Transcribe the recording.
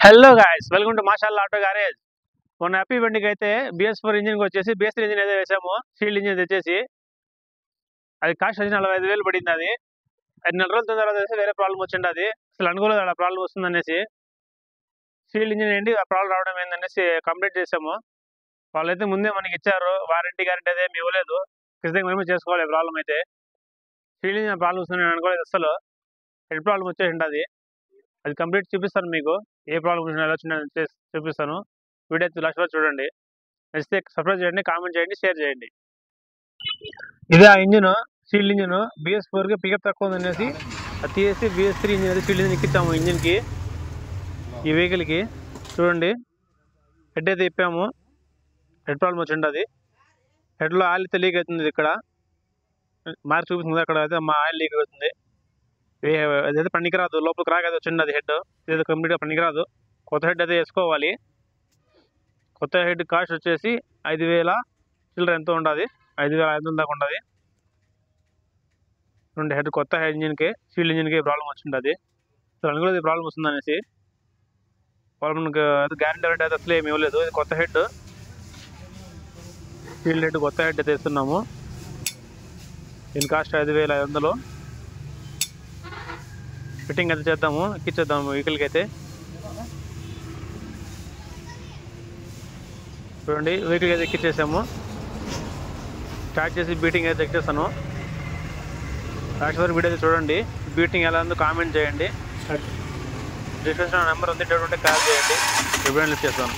Hello guys, welcome to Mashallah auto garage. మొన్న happy బండికి అయితే BS4 ఇంజిన్ వచ్చేసి BS3 ఇంజిన్ అయితే వేసాము. షీల్డ్ ఇంజిన్ తెచ్చేసి అది కాస్ట్ వచ్చి 45,000 పడింది. అది 4 రోజుల తర్వాత వేరే ప్రాబ్లం వచ్చింది. అది అసలు అనుకోలేదు అలా ప్రాబ్లం వస్తుంది అనేసి. షీల్డ్ ఇంజిన్ ఏంటి ఆ ప్రాబ్లం రావడం ఏందనేసి కంప్లీట్ చేసాము. వాళ్ళైతే ముందే మనకి ఇచ్చారు, వారంటీ గ్యారెంటీ అయితే ఏమి ఇవ్వలేదు. ఖచ్చితంగా మేమే చేసుకోవాలి ప్రాబ్లం అయితే. షీల్డ్ ఇంజిన్ ప్రాబ్లం వస్తుంది నేను అనుకోలేదు అసలు. హెడ్ ప్రాబ్లం వచ్చేసింది. అది కంప్లీట్ చూపిస్తాను మీకు. ఏ ప్రాబ్లం వచ్చినా ఎలా వచ్చినా చూపిస్తాను. వీడియో అయితే లాస్ట్ వరకు చూడండి. నచ్చితే సబ్స్క్రైబ్ చేయండి, కామెంట్ చేయండి, షేర్ చేయండి. ఇదే ఆ ఇంజిన్, షీల్డ్ ఇంజిన్. BS4కి పికప్ తక్కువ ఉందనేసి అది తీసి BS3 ఇంజిన్ అయితే షీల్డ్ ఇంజిన్ ఎక్కించాము ఇంజిన్కి. ఈ వెహికల్కి చూడండి, హెడ్ అయితే ఇప్పాము. హెడ్ ప్రాబ్లం వచ్చింది. అది హెడ్లో ఆయిల్ అయితే లీక్ అవుతుంది. ఇక్కడ మార్క్ చూపిస్తుంది, అక్కడ అయితే మా ఆయిల్ లీక్ అవుతుంది. అదైతే పనికిరాదు, లోపల క్రాక్ అయితే వచ్చింది. అది హెడ్ ఇదైతే కంప్లీట్గా పనికిరాదు. కొత్త హెడ్ అయితే వేసుకోవాలి. కొత్త హెడ్ కాస్ట్ వచ్చేసి 5,000 చిల్లర ఎంతో ఉండదు, 5,500 దాకా ఉండదు. రెండు హెడ్ కొత్త హెడ్ ఇంజిన్కి, షీల్డ్ ఇంజిన్కి ప్రాబ్లం వచ్చింది. అది అసలు అనుకోలేదు ప్రాబ్లం వస్తుంది అనేసి. మనకు గ్యారెంటీ అయితే అసలు ఏమి ఇవ్వలేదు. ఇది కొత్త హెడ్, షీల్డ్ హెడ్ కొత్త హెడ్ అయితే ఇస్తున్నాము. దీని కాస్ట్ 5,500. ఫిట్టింగ్ అయితే చేద్దాము, ఎక్కించేద్దాము వెహికల్కి అయితే. చూడండి, వెహికల్కి అయితే ఎక్కించేసాము. స్టార్ట్ చేసి బీటింగ్ అయితే ఎక్కిస్తాను. లాస్ట్ వరకు వీడియో అయితే చూడండి. బీటింగ్ ఎలా ఉందో కామెంట్ చేయండి. డిస్క్రిప్షన్ నెంబర్ ఉంది, డౌట్ ఉంటే కాల్ చేయండి. లిఫ్ట్ చేస్తాను.